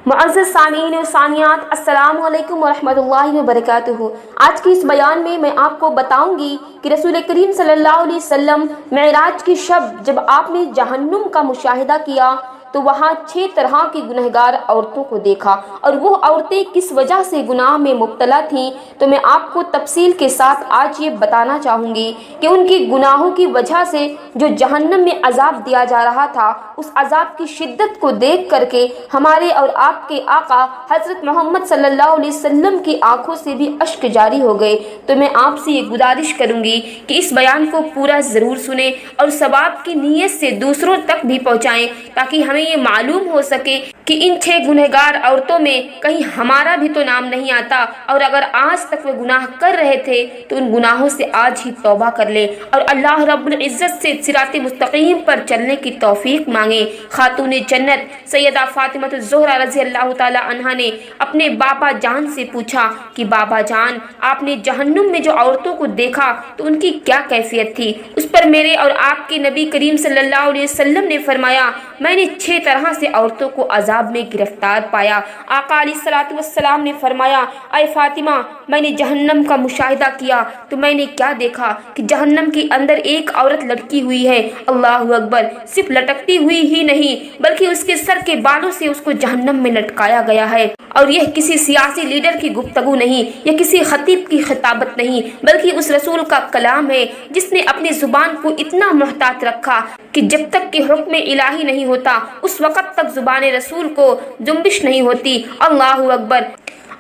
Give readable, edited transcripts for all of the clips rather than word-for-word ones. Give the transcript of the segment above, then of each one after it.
मुअज़्ज़ज़ सामीन और सामियात, अस्सलामु अलैकुम वरहमतुल्लाहि वबरकातुहू। आज की इस बयान में मैं आपको बताऊंगी कि रसूल करीम सल्लल्लाहु अलैहि वसल्लम मेराज की शब जब आपने जहन्नुम का मुशाहिदा किया तो वहाँ 6 तरह की गुनहगार औरतों को देखा, और वो औरतें किस वजह से गुनाह में मुब्तला थीं तो मैं आपको तफसील के साथ आज ये बताना चाहूँगी कि उनके गुनाहों की वजह से जो जहन्नम में अजाब दिया जा रहा था, उस अजाब की शिद्दत को देख करके हमारे और आपके आका हज़रत मोहम्मद सल्लल्लाहु अलैहि वसल्लम की आंखों से भी अश्क जारी हो गए। तो मैं आपसे ये गुजारिश करूँगी कि इस बयान को पूरा ज़रूर सुने और सवाब की नीयत से दूसरों तक भी पहुँचाएँ, ताकि हमें ये मालूम हो सके कि इन 6 गुनहगार औरतों में कहीं हमारा भी तो नाम नहीं आता, और अगर आज तक वे गुनाह कर रहे थे तो उन गुनाहों से आज ही तौबा कर ले और अल्लाह रब्बुल इज़्ज़त से सिराते मुस्तकीम पर चलने की तौफीक मांगे। खातून जन्नत सैयदा फातिमा ज़ोहरा रज़ी अल्लाह ताला अन्हा ने अपने बाबा जान से पूछा कि बाबा जान, आपने जहन्नुम में जो औरतों को देखा तो उनकी क्या कैफियत थी? उस पर मेरे और आपके नबी करीम सल्लल्लाहु अलैहि वसल्लम ने फरमाया, मैंने 6 तरह से औरतों को अजाब में गिरफ्तार पाया। आका अलैहिस्सलातु वस्सलाम ने फरमाया, ऐ फातिमा, मैंने जहन्नम का मुशाहिदा किया तो मैंने क्या देखा कि जहन्नम के अंदर एक औरत लटकी हुई है। अल्लाहु अकबर, सिर्फ लटकती हुई ही नहीं बल्कि उसके सर के बालों से उसको जहन्नम में लटकाया गया है। और यह किसी सियासी लीडर की गुफ्तगू नहीं, यह किसी खतीब की खिताबत नहीं, बल्कि उस रसूल का कलाम है जिसने अपनी जुबान को इतना मुहतात रखा कि जब तक कि हुक्म इलाही नहीं होता उस वक़्त तक जुबान रसूल को जुम्बिश नहीं होती। अल्लाहु अकबर।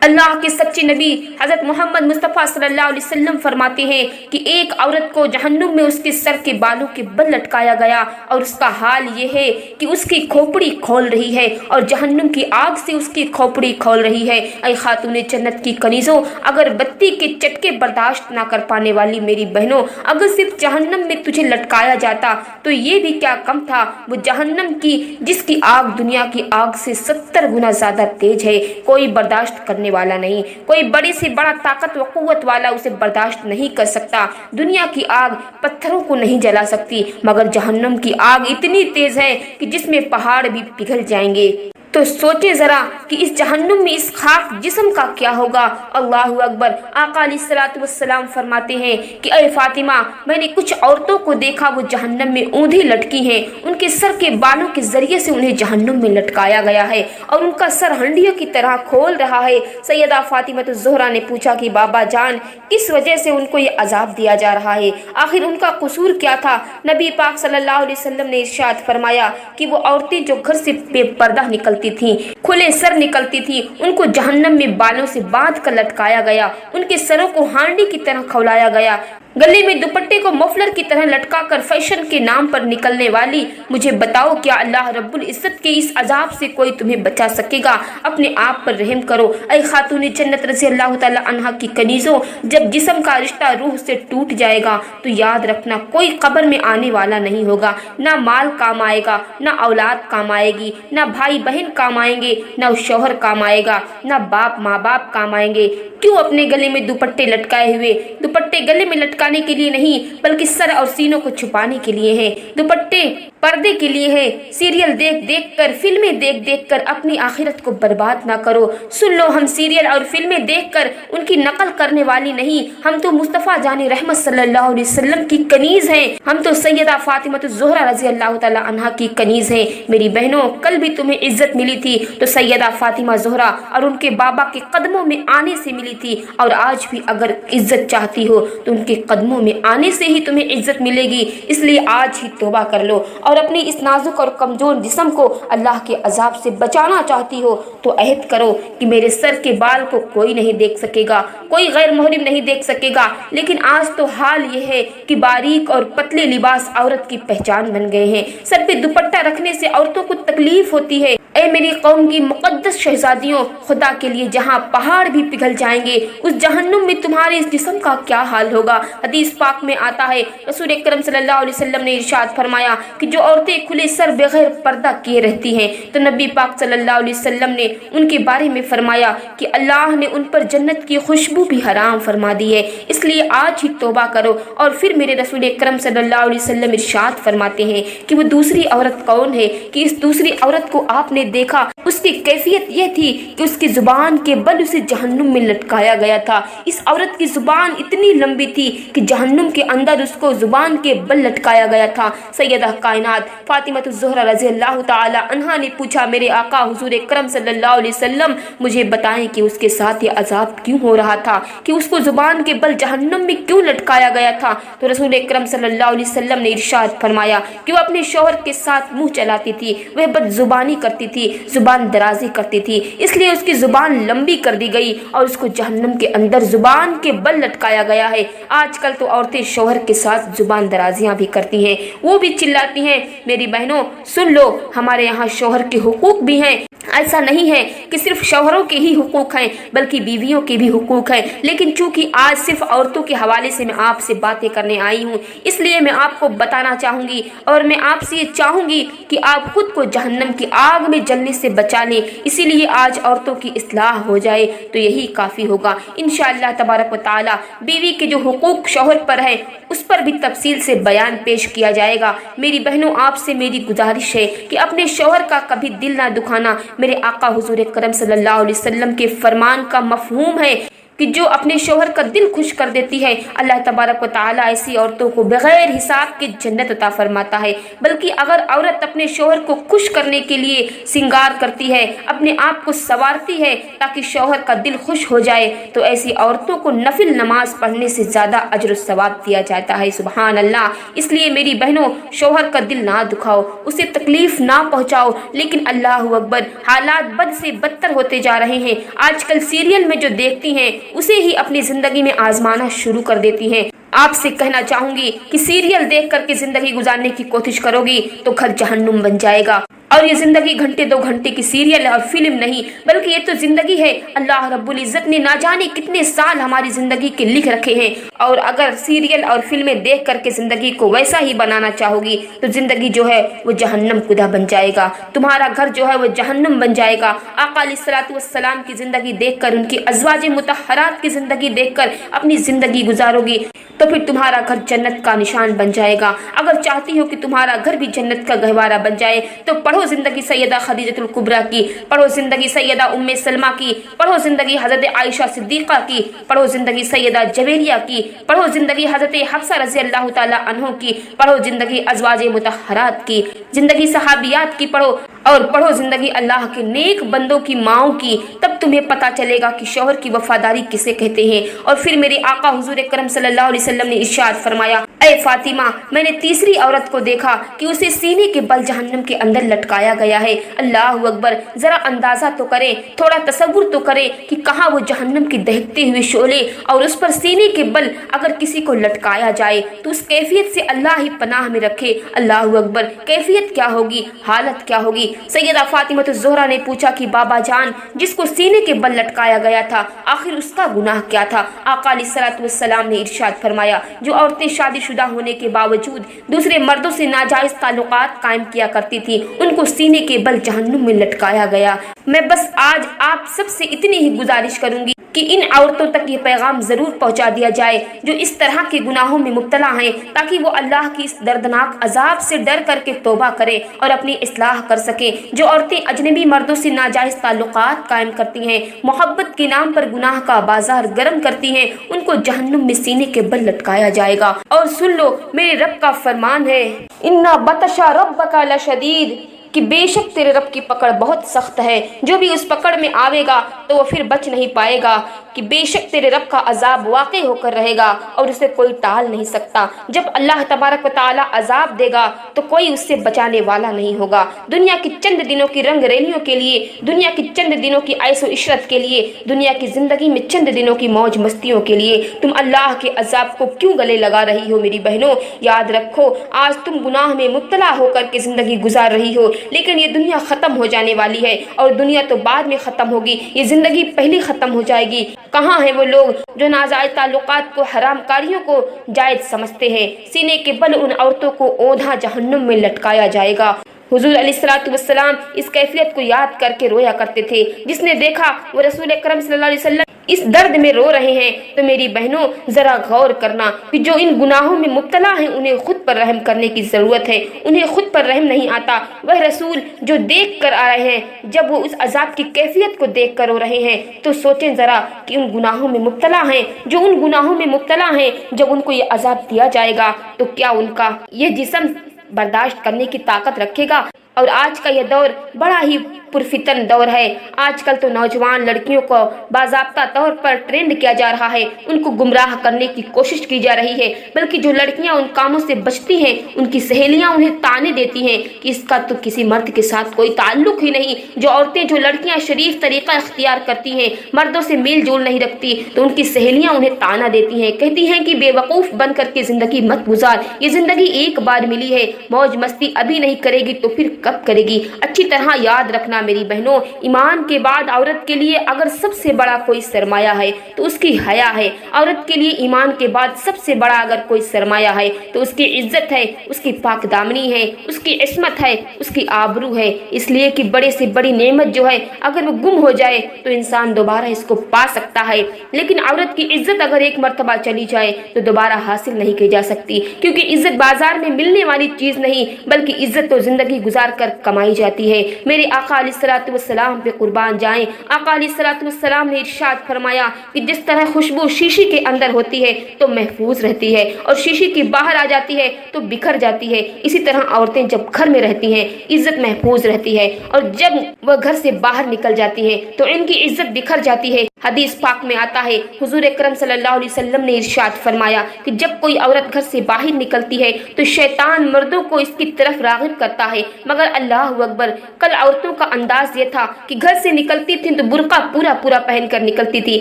अल्लाह के सच्चे नबी हज़रत मोहम्मद मुस्तफ़ा सल्लल्लाहु अलैहि वसल्लम फरमाते हैं कि एक औरत को जहन्नुम में उसके सर के बालों के बल लटकाया गया और उसका हाल ये है कि उसकी खोपड़ी खोल रही है और जहन्नुम की आग से उसकी खोपड़ी खोल रही है। ऐ खातून जन्नत की कनीज़ों, अगर बत्ती के चटके बर्दाश्त ना कर पाने वाली मेरी बहनों, अगर सिर्फ जहन्नम में तुझे लटकाया जाता तो ये भी क्या कम था। वो जहन्नम की जिसकी आग दुनिया की आग से 70 गुना ज्यादा तेज है, कोई बर्दाश्त करने वाला नहीं, कोई बड़ी से बड़ा ताकत व कुव्वत वाला उसे बर्दाश्त नहीं कर सकता। दुनिया की आग पत्थरों को नहीं जला सकती, मगर जहन्नम की आग इतनी तेज है कि जिसमें पहाड़ भी पिघल जाएंगे। तो सोचे जरा कि इस जहन्नुम में इस खाक जिस्म का क्या होगा। अल्लाहु अकबर। आका अलैहिस्सलातु वस्सलाम फरमाते हैं कि ऐ फातिमा, मैंने कुछ औरतों को देखा, वो जहन्नम में ऊंधी लटकी हैं, उनके सर के बालों के जरिए से उन्हें जहन्नुम में लटकाया गया है और उनका सर हंडियों की तरह खोल रहा है। सैयदा फातिमा ज़ोहरा ने पूछा कि बाबा जान, किस वजह से उनको ये अजाब दिया जा रहा है? आखिर उनका कसूर क्या था? नबी पाक सल्लल्लाहु अलैहि वसल्लम ने इरशाद फरमाया कि वो औरतें जो घर से बेपर्दा निकलती थी, खुले सर निकलती थी, उनको जहन्नम में बालों से बांध कर लटकाया गया, उनके सरों को हांडी की तरह खौलाया गया, गले में दुपट्टे को मफलर की तरह लटकाकर फैशन के नाम पर निकलने वाली, मुझे बताओ क्या अल्लाह रब्बुल इज्जत के इस अजाब से कोई तुम्हें बचा सकेगा? अपने आप पर रहम करो। ऐ खातून जन्नत रज़ी अल्लाह ताला अन्हा की कनीज़ों, जब जिस्म का रिश्ता रूह से टूट जाएगा तो याद रखना कोई कब्र में आने वाला नहीं होगा। ना माल काम आएगा, ना औलाद काम आएगी, ना भाई बहन काम आएंगे, ना शौहर काम आएगा, ना बाप माँ बाप काम आएंगे। क्यों अपने गले में दुपट्टे लटकाए हुए? दुपट्टे गले में लटकाने के लिए नहीं बल्कि सर और सीनों को छुपाने के लिए है। दुपट्टे पर्दे के लिए है। सीरियल देख देख कर, फिल्में देख देख कर अपनी आखिरत को बर्बाद ना करो। सुन लो, हम सीरियल और फिल्में देख कर उनकी नकल करने वाली नहीं, हम तो मुस्तफ़ा जाने रहमत सल्लल्लाहु अलैहि वसल्लम की कनीज हैं। हम तो सैयदा फातिमा ज़ोहरा रज़ी अल्लाह ताला अन्हा की कनीज हैं। मेरी बहनों, कल भी तुम्हें इज्जत मिली थी तो सैयदा फातिमा ज़ोहरा और उनके बाबा के कदमों में आने से मिली थी, और आज भी अगर इज्जत चाहती हो तो उनके कदमों में आने से ही तुम्हें इज्जत मिलेगी। इसलिए आज ही तौबा कर लो और अपनी इस नाजुक और कमजोर जिस्म को अल्लाह के अजाब से बचाना चाहती हो तो अहद करो कि मेरे सर के बाल को कोई नहीं देख सकेगा, कोई गैर मुहरिम नहीं देख सकेगा। लेकिन आज तो हाल ये है कि बारीक और पतले लिबास औरत की पहचान बन गए हैं। सर पे दुपट्टा रखने से औरतों को तकलीफ होती है। ऐ मेरी कौम की मुक़द्दस शहजादियों, खुदा के लिए जहाँ पहाड़ भी पिघल जाएंगे, उस जहन्नुम में तुम्हारे इस जिस्म का क्या हाल होगा। हदीस पाक में आता है, रसूल अकरम सल्लल्लाहु अलैहि वसल्लम ने इरशाद फरमाया कि जो जो औरतें खुले सर बगैर पर्दा किए रहती हैं, तो नबी पाक सल्लल्लाहु अलैहि वसल्लम ने उनके बारे में फरमाया कि अल्लाह ने उन पर जन्नत की खुशबू भी हराम फरमा दी है, इसलिए आज ही तौबा करो। और फिर मेरे रसूल अकरम सल्लल्लाहु अलैहि वसल्लम इरशाद फरमाते हैं कि वो दूसरी औरत कौन है, कि इस दूसरी औरत को आपने देखा, उसकी कैफियत यह थी कि उसकी जुबान के बल उसे जहन्नुम में लटकाया गया था। इस औरत की जुबान इतनी लंबी थी कि जहन्नुम के अंदर उसको जुबान के बल लटकाया गया था। सैयदा कायनात फातिमा ज़हरा रज़ी अल्लाह ताला अन्हा ने पूछा, मेरे आका हुजूर अकरम सल्लल्लाहु अलैहि वसल्लम मुझे बताएं कि उसके साथ ये अजाब क्यों हो रहा था, कि उसको जुबान के बल जहन्नुम में क्यों लटकाया गया था। तो रसूल अकरम सल्लल्लाहु अलैहि वसल्लम ने इरशाद फरमाया कि वो अपने शौहर के साथ मुंह चलाती थी, वह बदजुबानी करती थी, जुबान दराजी करती थी, इसलिए उसकी जुबान लंबी कर दी गई और उसको जहन्नुम के अंदर जुबान के बल लटकाया गया है। आजकल तो औरतें शौहर के साथ जुबान दराजियां भी करती हैं, वो भी चिल्लाती हैं। मेरी बहनों सुन लो, हमारे यहाँ शौहर के हुकूक भी हैं। ऐसा नहीं है कि सिर्फ शौहरों के ही हुकूक हैं, बल्कि बीवियों के भी हुकूक हैं। लेकिन चूंकि आज सिर्फ औरतों के हवाले से मैं आपसे बातें करने आई हूँ, इसलिए मैं आपको बताना चाहूँगी और मैं आपसे ये चाहूँगी कि आप खुद को जहन्नम की आग में जलने से बचा लें। इसीलिए आज औरतों की इस्लाह हो जाए तो यही काफ़ी होगा। इंशाअल्लाह तबारक व तआला बीवी के जो हुकूक शौहर पर है उस पर भी तफसील से बयान पेश किया जाएगा। मेरी बहनों, आपसे मेरी गुजारिश है कि अपने शौहर का कभी दिल ना दुखाना। मेरे आका हुजूर अकरम सल्लल्लाहु अलैहि वसल्लम के फरमान का मफहूम है कि जो अपने शौहर का दिल खुश कर देती है, अल्लाह तबारक व तआला ऐसी औरतों को बगैर हिसाब के जन्नत अता फरमाता है। बल्कि अगर औरत अपने शौहर को खुश करने के लिए सिंगार करती है, अपने आप को संवारती है ताकि शौहर का दिल खुश हो जाए, तो ऐसी औरतों को नफिल नमाज पढ़ने से ज़्यादा अजर सवाब दिया जाता है। सुबहान अल्लाह। इसलिए मेरी बहनों, शौहर का दिल ना दुखाओ, उसे तकलीफ ना पहुँचाओ। लेकिन अल्लाह अकबर, हालात बद से बदतर होते जा रहे हैं। आजकल सीरियल में जो देखती हैं उसे ही अपनी जिंदगी में आजमाना शुरू कर देती हैं। आपसे कहना चाहूंगी कि सीरियल देख करके जिंदगी गुजारने की कोशिश करोगी तो घर जहन्नुम बन जाएगा। और ये जिंदगी घंटे 2 घंटे की सीरियल और फिल्म नहीं, बल्कि ये तो जिंदगी है। अल्लाह रब्बुल इज्जत ने ना जाने कितने साल हमारी जिंदगी के लिख रखे हैं, और अगर सीरियल और फिल्में देख करके जिंदगी को वैसा ही बनाना चाहोगी तो जिंदगी जो है वो जहन्नम कुदा बन जाएगा, तुम्हारा घर जो है वो जहन्नम बन जाएगा। आका अलैहिस्सलातु वस्सलाम की जिंदगी देखकर, उनकी अज़वाजे मुतहहरात की जिंदगी देखकर अपनी जिंदगी गुजारोगी तो फिर तुम्हारा घर जन्नत का निशान बन जाएगा। अगर चाहती हो कि तुम्हारा घर भी जन्नत का गहवारा बन जाए तो पढ़ो जिंदगी सैयदा खदीजतुल कुबरा की, पढ़ो जिंदगी सैयदा उम्मे सलमा की, पढ़ो जिंदगी हजरत आयशा सिद्दीक़ा की, पढ़ो जिंदगी सैयदा जवेरिया की, पढ़ो जिंदगी हजरत हफ्सा रज़ी अल्लाह ताला अन्हो की, पढ़ो जिंदगी अज़वाजे मुतहहरात की, जिंदगी सहाबियात की पढ़ो, और पढ़ो जिंदगी अल्लाह के नेक बंदों की माओं की। तब तुम्हें पता चलेगा कि शौहर की वफादारी किसे कहते हैं। और फिर मेरे आका हुजूर अकरम सल्लल्लाहु अलैहि वसल्लम ने इरशाद फरमाया, ऐ फातिमा, मैंने तीसरी औरत को देखा कि उसे सीने के बल जहन्नम के अंदर लटकाया गया है। अल्लाह अकबर, जरा अंदाजा तो करें, थोड़ा तसव्वुर तो करें कि कहाँ वो जहन्नम की दहकते हुए शोले और उस पर सीने के बल अगर किसी को लटकाया जाए तो उस कैफियत से अल्लाह ही पनाह में रखे। अल्लाह अकबर, कैफियत क्या होगी, हालत क्या होगी। सैयदा फातिमा ज़हरा ने पूछा कि बाबा जान, जिसको सीने के बल लटकाया गया था, आखिर उसका गुनाह क्या था। आका अलैहिस्सलातु वस्सलाम ने इरशाद फरमाया, जो औरतें शादीशुदा होने के बावजूद दूसरे मर्दों से नाजायज ताल्लुकात कायम किया करती थी, उनको सीने के बल जहन्नुम में लटकाया गया। मैं बस आज आप सबसे इतनी ही गुजारिश करूंगी कि इन औरतों तक ये पैगाम जरूर पहुंचा दिया जाए जो इस तरह के गुनाहों में मुब्तला हैं, ताकि वो अल्लाह की इस दर्दनाक अजाब से डर करके तौबा करें और अपनी इस्लाह कर सकें। जो औरतें अजनबी मर्दों से नाजायज ताल्लुकात कायम करती हैं, मोहब्बत के नाम पर गुनाह का बाजार गर्म करती हैं, उनको जहन्नुम में सीने के बल लटकाया जाएगा। और सुन लो, मेरे रब का फरमान है, इन्ना बतशा रब्बका लशदीद, कि बेशक तेरे रब की पकड़ बहुत सख्त है। जो भी उस पकड़ में आवेगा तो वो फिर बच नहीं पाएगा, कि बेशक तेरे रब का अजाब वाक़ई होकर रहेगा और उसे कोई टाल नहीं सकता। जब अल्लाह तबारक व तआला अजाब देगा तो कोई उससे बचाने वाला नहीं होगा। दुनिया की चंद दिनों की रंग रैलियों के लिए, दुनिया की चंद दिनों की ऐशो इशरत के लिए, दुनिया की जिंदगी में चंद दिनों की मौज मस्तियों के लिए तुम अल्लाह के अजाब को क्यों गले लगा रही हो। मेरी बहनों, याद रखो, आज तुम गुनाह में मुब्तला होकर के जिंदगी गुजार रही हो, लेकिन ये दुनिया खत्म हो जाने वाली है और दुनिया तो बाद में खत्म होगी, ये जिंदगी पहले खत्म हो जाएगी। کہاں ہیں وہ لوگ جو ناجائز تعلقات کو، حرام کاریوں کو جائز سمجھتے ہیں؟ سینے کے بل ان عورتوں کو اوندھا جہنم میں لٹکایا جائے گا۔ حضور علیہ الصلوۃ والسلام اس کیفیت کو یاد کر کے رویا کرتے تھے۔ جس نے دیکھا وہ رسول اکرم صلی اللہ علیہ وسلم اس درد میں رو رہے ہیں تو میری بہنوں ذرا غور کرنا کہ جو ان گناہوں میں مبتلا ہیں انہیں خود پر رحم کرنے کی ضرورت ہے۔ انہیں خود پر رحم نہیں آتا۔ وہ رسول جو دیکھ کر آ رہے ہیں، جب وہ اس عذاب کی کیفیت کو دیکھ کر رو رہے ہیں تو سوچیں ذرا کہ ان گناہوں میں مبتلا ہیں، جو ان گناہوں میں مبتلا ہیں، جب ان کو یہ عذاب دیا جائے گا تو کیا ان کا یہ جسم برداشت کرنے کی طاقت رکھے گا؟ اور آج کا یہ دور بڑا ہی پرفتن دور ہے۔ آج کل تو نوجوان لڑکیوں کو باضابطہ طور پر ٹرینڈ کیا جا رہا ہے، ان کو گمراہ کرنے کی کوشش کی جا رہی ہے، بلکہ جو لڑکیاں ان کاموں سے بچتی ہیں ان کی سہیلیاں انہیں تانے دیتی ہیں کہ اس کا تو کسی مرد کے ساتھ کوئی تعلق ہی نہیں۔ جو عورتیں، جو لڑکیاں شریف طریقہ اختیار کرتی ہیں، مردوں سے میل جول نہیں رکھتی، تو ان کی سہیلیاں انہیں تانا دیتی ہیں، کہتی ہیں کہ بے وقوف بن کر کے زندگی مت گزار، یہ زندگی ایک بار ملی ہے، موج مستی ابھی نہیں کرے گی تو پھر کب کرے گی؟ اچھی طرح یاد رکھنا میری بہنوں، ایمان کے بعد عورت کے لیے اگر سب سے بڑا کوئی سرمایہ ہے تو اس کی حیا ہے۔ عورت کے لیے ایمان کے بعد سب سے بڑا اگر کوئی سرمایہ ہے تو اس کی عزت ہے، اس کی پاک دامنی ہے، اس کی عصمت ہے، اس کی آبرو ہے۔ اس لیے کہ بڑے سے بڑی نعمت جو ہے اگر وہ گم ہو جائے تو انسان دوبارہ اس کو پا سکتا ہے، لیکن عورت کی عزت اگر ایک مرتبہ چلی جائے تو دوبارہ حاصل نہیں کی جا سکتی، کیونکہ عزت بازار میں ملنے والی چیز نہیں، بلکہ عزت تو زندگی گزار کر کمائی جاتی ہے۔ میرے آقا علیہ الصلوۃ والسلام پہ قربان جائیں، آقا علیہ الصلوۃ والسلام نے ارشاد فرمایا کہ جس طرح خوشبو شیشے کے اندر ہوتی ہے تو محفوظ رہتی ہے اور شیشے کی باہر آ جاتی ہے تو بکھر جاتی ہے، اسی طرح عورتیں جب گھر میں رہتی ہیں عزت محفوظ رہتی ہے، اور جب وہ گھر سے باہر نکل جاتی ہیں تو ان کی عزت بکھر جاتی ہے۔ حدیث پاک میں آتا ہے، حضور اکرم صلی اللہ علیہ وسلم نے ارشاد فرمایا کہ جب کوئی عورت گھر سے باہر نکلتی ہے تو شیطان مردوں کو اس کی طرف راغب کرتا ہے، مگر اللہ اکبر، کل عورتوں کا انداز یہ تھا کہ گھر سے نکلتی تھی تو برقع پورا پہن کر نکلتی تھی،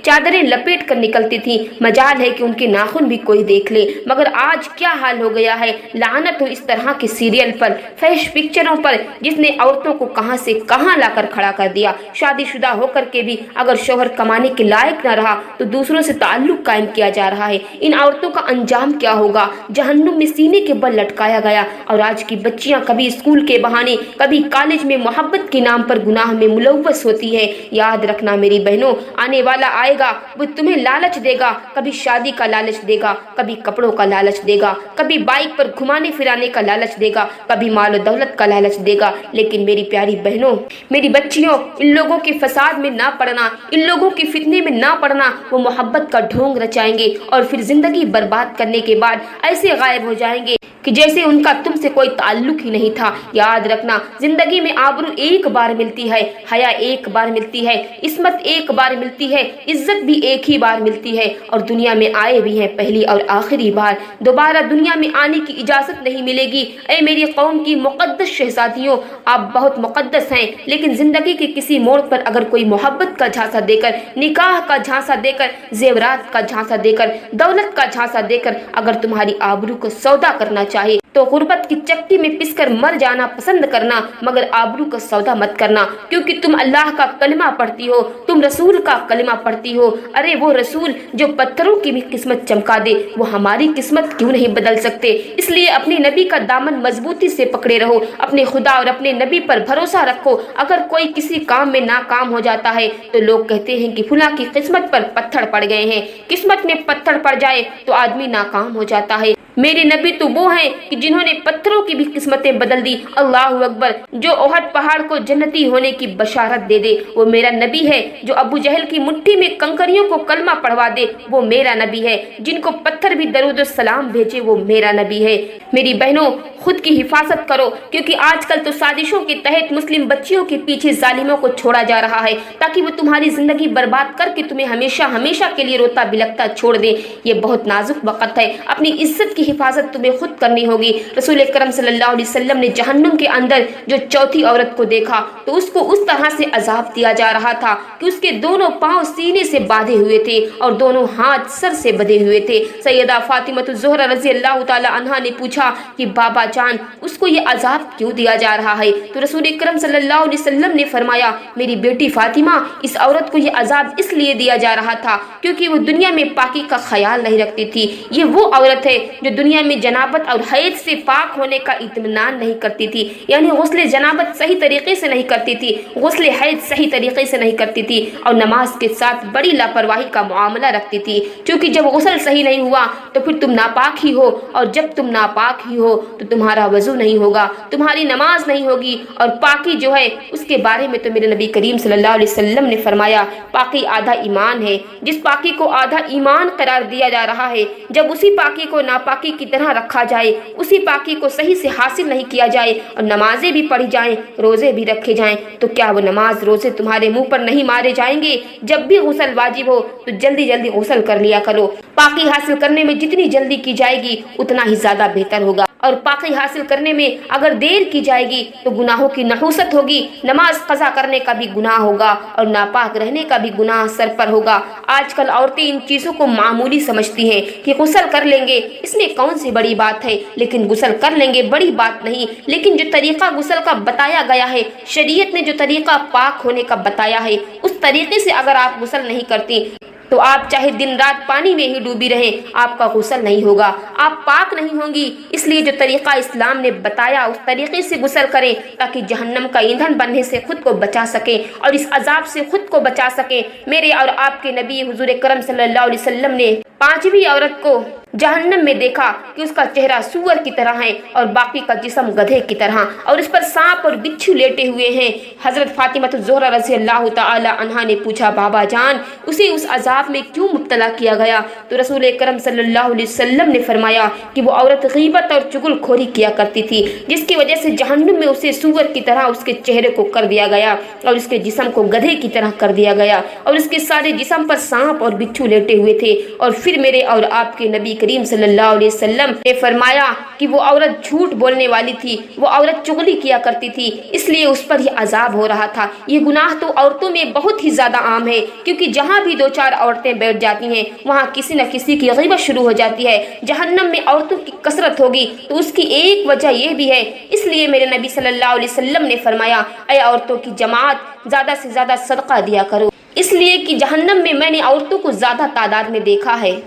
چادریں لپیٹ کر نکلتی تھی، مجال ہے کہ ان کے ناخن بھی کوئی دیکھ لے۔ مگر آج کیا حال ہو گیا ہے، لعنت ہو اس طرح کے سیریل پر، فحش پکچروں پر، جس نے عورتوں کو کہاں سے کہاں لا کر کھڑا کر دیا۔ شادی شدہ ہو کر کے بھی اگر شوہر کمانے کے لائق نہ رہا تو دوسروں سے تعلق قائم کیا جا رہا ہے۔ ان عورتوں کا انجام کیا ہوگا؟ جہنم میں سینے کے بل لٹکایا گیا۔ اور آج کی بچیاں کبھی اسکول کے بہانے، کبھی کالج میں محبت کے نام پر گناہ میں ملوث ہوتی ہے۔ یاد رکھنا میری بہنوں، آنے والا آئے گا، وہ تمہیں لالچ دے گا، کبھی شادی کا لالچ دے گا، کبھی کپڑوں کا لالچ دے گا، کبھی بائک پر گھمانے پھرانے کا لالچ دے گا، کبھی مال و دولت کا لالچ دے گا۔ لیکن میری پیاری بہنوں، میری بچیوں، ان لوگوں کے فساد میں نہ پڑنا، ان لوگوں کے فتنے میں نہ پڑنا۔ وہ محبت کا ڈھونگ رچائیں گے اور پھر زندگی برباد کرنے کے بعد ایسے غائب ہو جائیں گے کہ جیسے ان کا تم سے کوئی تعلق ہی نہیں تھا۔ یاد رکھنا، زندگی میں آبرو ایک بار ملتی ہے، حیا ایک بار ملتی ہے، عصمت ایک بار ملتی ہے، عزت بھی ایک ہی بار ملتی ہے، اور دنیا میں آئے بھی ہیں پہلی اور آخری بار، دوبارہ دنیا میں آنے کی اجازت نہیں ملے گی۔ اے میری قوم کی مقدس شہزادیوں، آپ بہت مقدس ہیں، لیکن زندگی کے کسی موڑ پر اگر کوئی محبت کا جھانسا دے کر، نکاح کا جھانسا دے کر، زیورات کا جھانسا دے کر، دولت کا جھانسا دے کر اگر تمہاری آبرو کو سودا کرنا چاہے تو غربت کی چکی میں پس کر مر جانا پسند کرنا، مگر آبرو کا سودا مت کرنا، کیونکہ تم اللہ کا کلمہ پڑھتی ہو، تم رسول کا کلمہ پڑھتی ہو۔ ارے وہ رسول جو پتھروں کی بھی قسمت چمکا دے، وہ ہماری قسمت کیوں نہیں بدل سکتے؟ اس لیے اپنے نبی کا دامن مضبوطی سے پکڑے رہو، اپنے خدا اور اپنے نبی پر بھروسہ رکھو۔ اگر کوئی کسی کام میں ناکام ہو جاتا ہے تو لوگ کہتے ہیں کہ فلاں کی قسمت پر پتھر پڑ گئے ہیں۔ قسمت میں پتھر پڑ جائے تو آدمی ناکام ہو جاتا ہے۔ میرے نبی تو وہ ہیں کہ جنہوں نے پتھروں کی بھی قسمتیں بدل دی۔ اللہ اکبر، جو احد پہاڑ کو جنتی ہونے کی بشارت دے دے وہ میرا نبی ہے۔ جو ابو جہل کی مٹھی میں کنکریوں کو کلمہ پڑھوا دے وہ میرا نبی ہے۔ جن کو پتھر بھی درود و سلام بھیجے وہ میرا نبی ہے۔ میری بہنوں، خود کی حفاظت کرو، کیونکہ آج کل تو سازشوں کے تحت مسلم بچیوں کے پیچھے ظالموں کو چھوڑا جا رہا ہے تاکہ وہ تمہاری زندگی برباد کر کے تمہیں ہمیشہ ہمیشہ کے لیے روتا بلکتا چھوڑ دے۔ یہ بہت نازک وقت ہے، اپنی عزت کی حفاظت تمہیں خود کرنی ہوگی۔ رسول اکرم صلی اللہ علیہ وسلم نے جہنم کے اندر جو چوتھی عورت کو دیکھا تو اس کو اس طرح سے عذاب دیا جا رہا تھا کہ اس کے دونوں پاؤں سینے سے باندھے ہوئے تھے اور دونوں ہاتھ سر سے بندھے ہوئے تھے۔ سیدہ فاطمہ الزہرا رضی اللہ تعالی عنہا نے پوچھا पूछा कि बाबा जान उसको ये अजाब क्यों दिया जा रहा है, तो रसूल अकरम सल्लल्लाहु अलैहि वसल्लम ने फरमाया, मेरी बेटी फातिमा, इस औरत को ये अजाब इसलिए दिया जा रहा था क्योंकि वो दुनिया में पाकी का ख्याल नहीं रखती थी। ये वो औरत है जो दुनिया में जनाबत और हैज से पाक होने का इत्मीनान नहीं करती थी, यानी गुस्ल जनाबत सही तरीके से नहीं करती थी, गुस्ल हैज सही तरीके से नहीं करती थी और नमाज के साथ बड़ी लापरवाही का मुआमला रखती थी। क्योंकि जब गुस्ल सही नहीं हुआ तो फिर तुम नापाक ही हो, और जब तुम नापाक ही हो तो तुम्हारा वजू नहीं होगा, तुम्हारी नमाज नहीं होगी। और पाकी जो है उसके बारे में तो मेरे नबी करीम सल्लल्लाहु अलैहि वसल्लम ने फरमाया, पाकी आधा ईमान है। जिस पाकी को आधा ईमान करार दिया जा रहा है, जब उसी पाकी को नापाकी की तरह रखा जाए, उसी पाकी को सही से हासिल नहीं किया जाए और नमाजें भी पढ़ी जाएं, रोजे भी रखे जाएं, तो क्या वो नमाज रोजे तुम्हारे मुंह पर नहीं मारे जाएंगे? जब भी गुस्ल वाजिब हो तो जल्दी जल्दी गुस्ल कर लिया करो। पाकी हासिल करने में जितनी जल्दी की जाएगी उतना ही ज्यादा बेहतर होगा, और पाकी हासिल करने में अगर देर की जाएगी तो गुनाहों की नहूसत होगी, नमाज कज़ा करने का भी गुनाह होगा और नापाक रहने का भी गुनाह सर पर होगा। आजकल औरतें इन चीज़ों को मामूली समझती हैं कि गुस्ल कर लेंगे, इसमें कौन सी बड़ी बात है, लेकिन गुस्ल कर लेंगे बड़ी बात नहीं। लेकिन जो तरीका गुस्ल का बताया गया है, शरीयत ने जो तरीका पाक होने का बताया है, उस तरीके से अगर आप गुस्ल नहीं करती तो आप चाहे दिन रात पानी में ही डूबी रहें, आपका गुस्ल नहीं होगा, आप पाक नहीं होंगी। इसलिए जो तरीका इस्लाम ने बताया उस तरीके से गुस्ल करें ताकि जहन्नम का ईंधन बनने से खुद को बचा सकें और इस अजाब से खुद को बचा सकें। मेरे और आपके नबी हुजूर अकरम सल्लल्लाहु अलैहि वसल्लम ने पांचवी औरत को जहन्नम में देखा कि उसका चेहरा सूअर की तरह है और बाकी का जिस्म गधे की तरह, और इस पर सांप और बिच्छू लेटे हुए हैं। हजरत फातिमा ज़ोहरा रज़ी अल्लाह तआला अन्हा ने पूछा, बाबा जान उसे उस अजाब में क्यों मुब्तला किया गया? तो रसूल अकरम सल्लल्लाहु अलैहि वसल्लम ने फरमाया कि वो औरत गीबत और चुगलखोरी किया करती थी, जिसकी वजह से जहन्नम में उसे सूअर की तरह उसके चेहरे को कर दिया गया और उसके जिस्म को गधे की तरह कर दिया गया और उसके सारे जिस्म पर सांप और बिच्छू लेटे हुए थे। और फिर मेरे और आपके नबी करीम सल्लल्लाहु अलैहि वसल्लम ने फरमाया कि वो औरत झूठ बोलने वाली थी, वो औरत चुगली किया करती थी, इसलिए उस पर यह अजाब हो रहा था। ये गुनाह तो औरतों में बहुत ही ज्यादा आम है, क्योंकि जहाँ भी दो चार औरतें बैठ जाती हैं वहाँ किसी न किसी की गीबत शुरू हो जाती है। जहन्नम में औरतों की कसरत होगी तो उसकी एक वजह यह भी है। इसलिए मेरे नबी सल्लल्लाहु अलैहि वसल्लम ने फरमाया, ऐ औरतों की जमात, ज्यादा से ज्यादा सदका दिया करो, इसलिए कि जहन्नम में मैंने औरतों को ज्यादा तादाद में देखा है।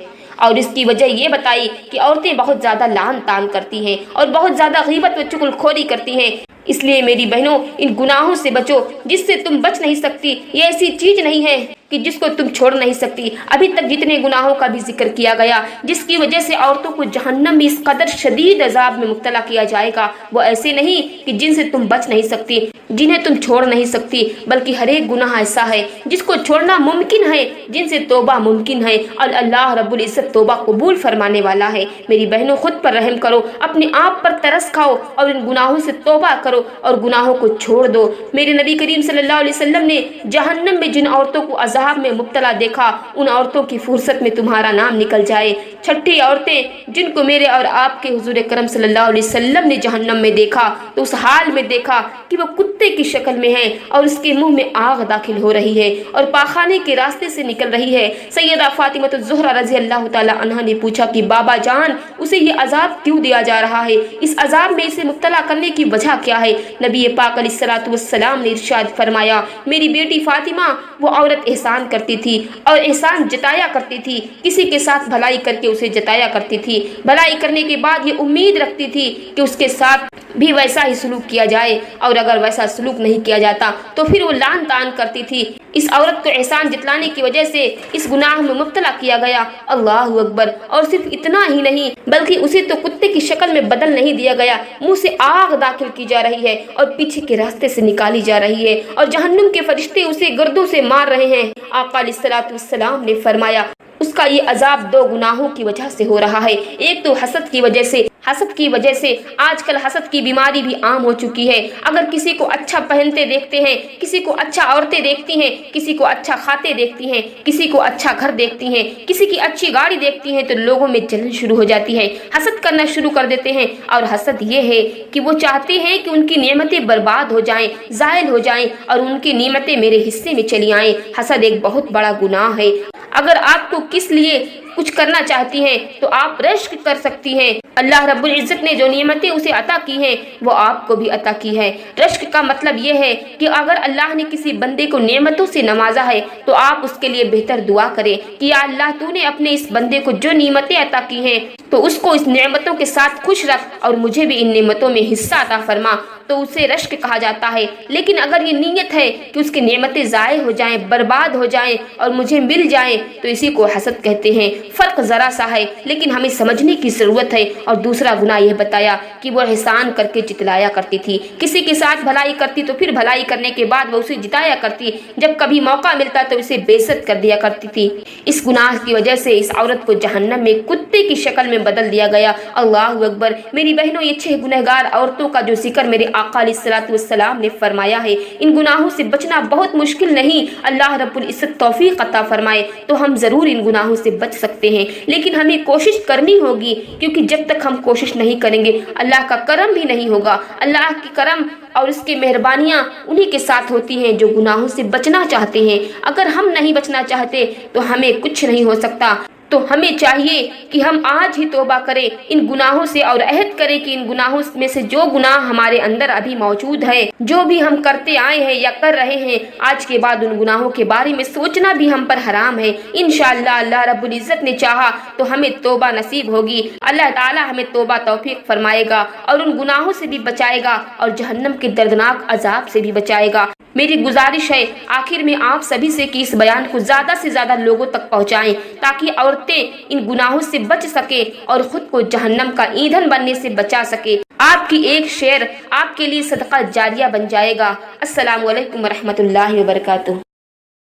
और इसकी वजह ये बताई कि औरतें बहुत ज़्यादा लान तान करती हैं और बहुत ज़्यादा गीबत व चुगलखोरी करती हैं। इसलिए मेरी बहनों, इन गुनाहों से बचो जिससे तुम बच नहीं सकती। ये ऐसी चीज नहीं है कि जिसको तुम छोड़ नहीं सकती। अभी तक जितने गुनाहों का भी जिक्र किया गया जिसकी वजह से औरतों को जहन्नम में इस कदर शदीद अजाब में मुब्तला किया जाएगा, वो ऐसे नहीं कि जिनसे तुम बच नहीं सकती, जिन्हें तुम छोड़ नहीं सकती, बल्कि हर एक गुनाह ऐसा है जिसको छोड़ना मुमकिन है, जिनसे तौबा मुमकिन है और अल्लाह रब्बुल इज्जत तौबा कबूल फरमाने वाला है। मेरी बहनों, खुद पर रहम करो, अपने आप पर तरस खाओ और इन गुनाहों से तौबा करो और गुनाहों को छोड़ दो। मेरे नबी करीम सल्लल्लाहु अलैहि वसल्लम ने जहन्नम में जिन औरतों को अजाब में मुब्तला देखा, उन औरतों की फुर्सत में तुम्हारा नाम निकल जाए। छठी औरतें जिनको मेरे और आपके हुजूर करम सल्लल्लाहु अलैहि वसल्लम ने जहन्नम में देखा तो उस हाल में देखा कि वो कुत्ते की शक्ल में है और उसके मुंह में आग दाखिल हो रही है और पाखाने के रास्ते से निकल रही है। सैयदा फातिमा ज़ोहरा रज़ी अल्लाह तआला अन्हा ने पूछा कि बाबा जान, उसे ये अजाब क्यों दिया जा रहा है? इस अजाब में इसे मुब्तला करने की वजह क्या है? नबी पाक अलैहिस्सलातु वस्सलाम ने इरशाद फरमाया, मेरी बेटी फातिमा वो औरत एहसान करती थी और एहसान जताया करती थी, किसी के साथ भलाई करके उसे जताया करती थी। भलाई करने के बाद ये उम्मीद रखती थी कि उसके साथ भी वैसा ही सलूक किया जाए और अगर वैसा सलूक नहीं किया जाता तो फिर वो लान तान करती थी। इस औरत को एहसान जतलाने की वजह से इस गुनाह में मुब्तला किया गया। अल्लाहु अकबर। और सिर्फ इतना ही नहीं बल्कि उसे तो कुत्ते की शक्ल में बदल नहीं दिया गया, मुंह से आग दाखिल की जा रही है और पीछे के रास्ते से निकाली जा रही है और जहन्नुम के फरिश्ते उसे गर्दों से मार रहे हैं। आका अलैहिस्सलातु वस्सलाम ने फरमाया उसका ये अजाब दो गुनाहों की वजह से हो रहा है। एक तो हसद की वजह से, हसद की वजह से आजकल हसद की बीमारी भी आम हो चुकी है। अगर किसी को अच्छा पहनते देखते हैं, किसी को अच्छा औरतें देखती हैं, किसी को अच्छा खाते देखती हैं, किसी को अच्छा घर देखती हैं, किसी की अच्छी गाड़ी देखती हैं तो लोगों में जलन शुरू हो जाती है, हसद करना शुरू कर देते हैं। और हसद ये है कि वो चाहते हैं कि उनकी नेमतें बर्बाद हो जाएं, ज़ायल हो जाएं और उनकी नेमतें मेरे हिस्से में चली आएं। हसद एक बहुत बड़ा गुनाह है। अगर आपको किस लिए कुछ करना चाहती हैं तो आप रश्क कर सकती हैं। अल्लाह रब्बुल इज़्ज़त ने जो नेमतें उसे अता की हैं वो आपको भी अता की है। रश्क का मतलब ये है कि अगर अल्लाह ने किसी बंदे को नेमतों से नवाजा है तो आप उसके लिए बेहतर दुआ करें कि या अल्लाह तूने अपने इस बंदे को जो नेमतें अता की हैं तो उसको इस नेमतों के साथ खुश रख और मुझे भी इन नेमतों में हिस्सा अता फरमा, तो उसे रश्क कहा जाता है। लेकिन अगर ये नीयत है कि उसकी नेमतें ज़ाय हो जाएं, बर्बाद हो जाएं और मुझे मिल जाएं, तो इसी को हसद कहते हैं। फ़र्क ज़रा सा है लेकिन हमें समझने की ज़रूरत है। और दूसरा गुनाह यह बताया कि वो एहसान करके जितलाया करती थी, किसी के साथ भलाई करती तो फिर भलाई करने के बाद वो उसे जिताया करती, जब कभी मौका मिलता तो उसे बेइज्जत कर दिया करती थी। इस गुनाह की वजह से इस औरत को जहन्नम में कुत्ते की शक्ल में बदल दिया गया। अल्लाह अकबर। मेरी बहनों, ये 6 गुनहगार औरतों का जो जिक्र मेरे आका अलैहिस्सलातु वस्सलाम ने फरमाया है, इन गुनाहों से बचना बहुत मुश्किल नहीं। अल्लाह रब्बुल इज़्ज़त तौफीक अता फरमाए तो हम ज़रूर इन गुनाहों से बच सकते हैं, लेकिन हमें कोशिश करनी होगी, क्योंकि जब तक हम कोशिश नहीं करेंगे अल्लाह का करम भी नहीं होगा। अल्लाह की करम और उसकी मेहरबानियाँ उन्हीं के साथ होती हैं जो गुनाहों से बचना चाहते हैं। अगर हम नहीं बचना चाहते तो हमें कुछ नहीं हो सकता। तो हमें चाहिए कि हम आज ही तौबा करें इन गुनाहों से और अहद करें कि इन गुनाहों में से जो गुनाह हमारे अंदर अभी मौजूद है, जो भी हम करते आए हैं या कर रहे हैं, आज के बाद उन गुनाहों के बारे में सोचना भी हम पर हराम है। इंशाअल्लाह अल्लाह रब्बुल इज़्ज़त ने चाहा तो हमें तौबा नसीब होगी। अल्लाह ताला हमें तौबा तौफीक फरमाएगा और उन गुनाहों से भी बचाएगा और जहन्नम के दर्दनाक अजाब से भी बचाएगा। मेरी गुजारिश है आखिर में आप सभी से कि इस बयान को ज़्यादा से ज़्यादा लोगों तक पहुँचाएं, ताकि औरतें इन गुनाहों से बच सके और खुद को जहन्नम का ईंधन बनने से बचा सके। आपकी एक शेयर आपके लिए सदका जारिया बन जाएगा। अस्सलामु अलैकुम व रहमतुल्लाहि व बरकातुहू।